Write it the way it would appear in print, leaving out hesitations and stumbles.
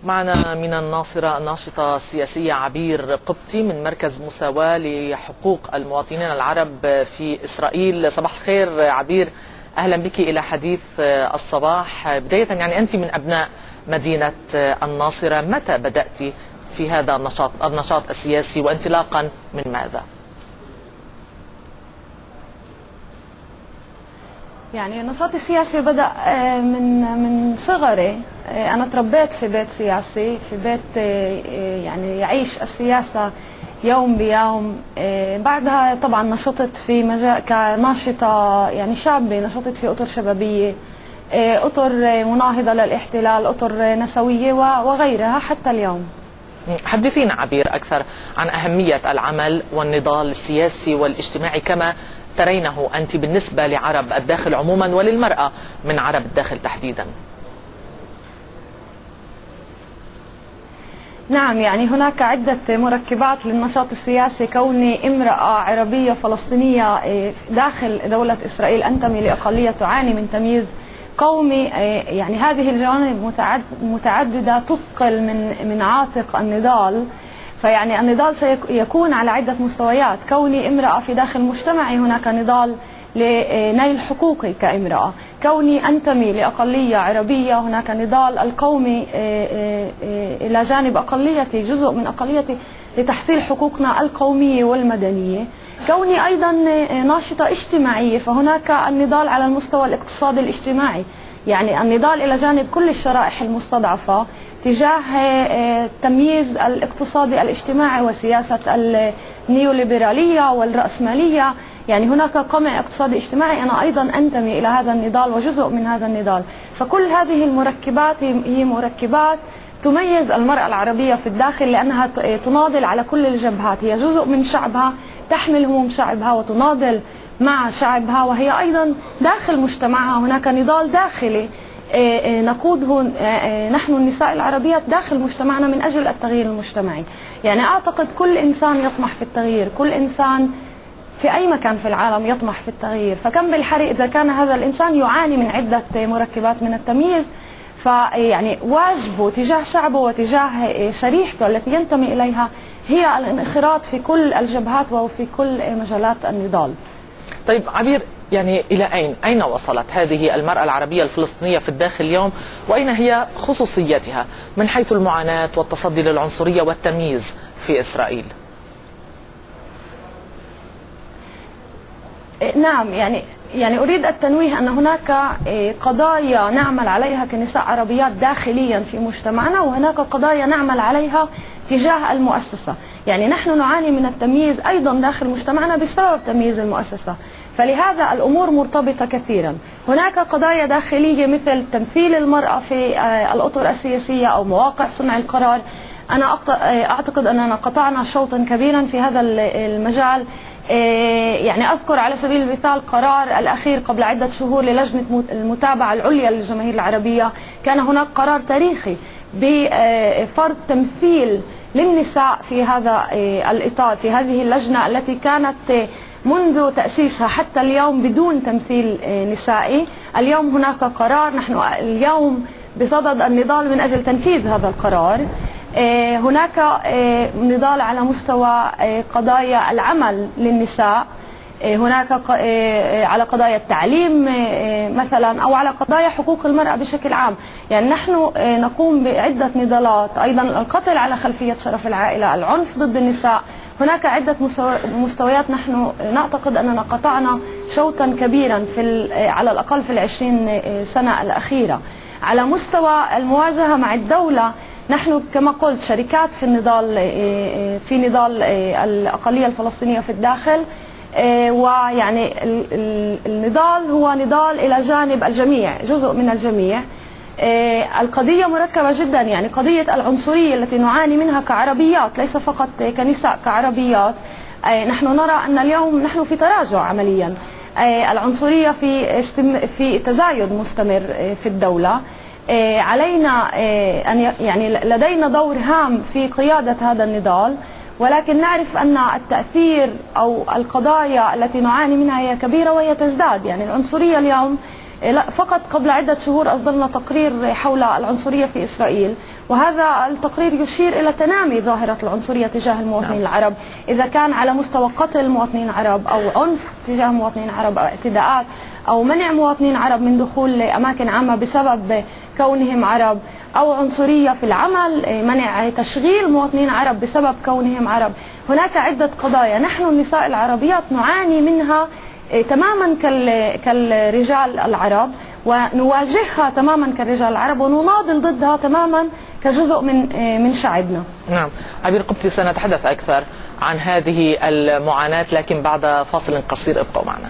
معنا من الناصرة الناشطة السياسية عبير قبطي من مركز مساواة لحقوق المواطنين العرب في إسرائيل. صباح الخير عبير، أهلا بك إلى حديث الصباح. بداية يعني أنت من أبناء مدينة الناصرة، متى بدأت في هذا النشاط السياسي وانطلاقا من ماذا؟ يعني النشاط السياسي بدأ من صغري. أنا تربيت في بيت سياسي، في بيت يعني يعيش السياسة يوم بيوم. بعدها طبعا نشطت في مجال كناشطة يعني شابة، نشطت في أطر شبابية، أطر مناهضة للاحتلال، أطر نسوية وغيرها حتى اليوم. حدثينا عبير أكثر عن أهمية العمل والنضال السياسي والاجتماعي كما ترينه أنت بالنسبة لعرب الداخل عموما وللمرأة من عرب الداخل تحديدا. نعم، يعني هناك عدة مركبات للنشاط السياسي. كوني امرأة عربية فلسطينية داخل دولة إسرائيل أنتمي لأقلية تعاني من تمييز قومي، يعني هذه الجوانب متعددة تثقل من عاتق النضال. فيعني النضال سيكون على عدة مستويات. كوني امرأة في داخل مجتمعي هناك نضال لنيل حقوقي كامرأة. كوني أنتمي لأقلية عربية هناك نضال القومي إلى جانب أقليتي، جزء من أقليتي، لتحصيل حقوقنا القومية والمدنية. كوني أيضا ناشطة اجتماعية فهناك النضال على المستوى الاقتصادي الاجتماعي، يعني النضال إلى جانب كل الشرائح المستضعفة تجاه التمييز الاقتصادي الاجتماعي وسياسة النيوليبرالية والرأسمالية. يعني هناك قمع اقتصادي اجتماعي، أنا أيضا أنتمي إلى هذا النضال وجزء من هذا النضال. فكل هذه المركبات هي مركبات تميز المرأة العربية في الداخل، لأنها تناضل على كل الجبهات. هي جزء من شعبها، تحمل هموم شعبها وتناضل مع شعبها، وهي أيضا داخل مجتمعها هناك نضال داخلي نقوده نحن النساء العربيات داخل مجتمعنا من أجل التغيير المجتمعي. يعني أعتقد كل إنسان يطمح في التغيير، كل إنسان في أي مكان في العالم يطمح في التغيير. فكم بالحري إذا كان هذا الإنسان يعاني من عدة مركبات من التمييز، فيعني واجبه تجاه شعبه وتجاه شريحته التي ينتمي إليها هي الانخراط في كل الجبهات وفي كل مجالات النضال. طيب عبير، يعني إلى أين وصلت هذه المرأة العربية الفلسطينية في الداخل اليوم، وأين هي خصوصيتها من حيث المعاناة والتصدي للعنصرية والتمييز في إسرائيل؟ نعم، يعني أريد التنويه أن هناك قضايا نعمل عليها كنساء عربيات داخليا في مجتمعنا، وهناك قضايا نعمل عليها تجاه المؤسسة. يعني نحن نعاني من التمييز أيضا داخل مجتمعنا بسبب تمييز المؤسسة، فلهذا الأمور مرتبطة كثيرا. هناك قضايا داخلية مثل تمثيل المرأة في الأطر السياسية أو مواقع صنع القرار. أنا أعتقد أننا قطعنا شوطا كبيرا في هذا المجال. يعني أذكر على سبيل المثال قرار الأخير قبل عدة شهور للجنة المتابعة العليا للجماهير العربية. كان هناك قرار تاريخي بفرض تمثيل للنساء في هذا الإطار، في هذه اللجنة التي كانت منذ تأسيسها حتى اليوم بدون تمثيل نسائي. اليوم هناك قرار، نحن اليوم بصدد النضال من أجل تنفيذ هذا القرار. هناك نضال على مستوى قضايا العمل للنساء، هناك على قضايا التعليم مثلا، أو على قضايا حقوق المرأة بشكل عام. يعني نحن نقوم بعدة نضالات. أيضا القتل على خلفية شرف العائلة، العنف ضد النساء، هناك عدة مستويات. نحن نعتقد أننا قطعنا شوطا كبيرا على الأقل في 20 سنة الأخيرة. على مستوى المواجهة مع الدولة، نحن كما قلت شركات في النضال، في نضال الأقلية الفلسطينية في الداخل. ويعني النضال هو نضال إلى جانب الجميع، جزء من الجميع. القضية مركبة جدا، يعني قضية العنصرية التي نعاني منها كعربيات، ليس فقط كنساء، كعربيات. نحن نرى أن اليوم نحن في تراجع عمليا. العنصرية في تزايد مستمر في الدولة. علينا أن يعني لدينا دور هام في قيادة هذا النضال، ولكن نعرف أن التأثير أو القضايا التي نعاني منها هي كبيرة وهي تزداد. يعني العنصرية اليوم، فقط قبل عدة شهور أصدرنا تقرير حول العنصرية في إسرائيل، وهذا التقرير يشير إلى تنامي ظاهرة العنصرية تجاه المواطنين العرب، إذا كان على مستوى قتل مواطنين عرب أو عنف تجاه مواطنين عرب أو اعتداءات أو منع مواطنين عرب من دخول أماكن عامة بسبب كونهم عرب، أو عنصرية في العمل، منع تشغيل مواطنين عرب بسبب كونهم عرب. هناك عدة قضايا نحن النساء العربيات نعاني منها تماما كالرجال العرب، ونواجهها تماما كالرجال العرب، ونناضل ضدها تماما كجزء من شعبنا. نعم عبير قبطي، سنتحدث أكثر عن هذه المعاناة لكن بعد فاصل قصير، ابقوا معنا.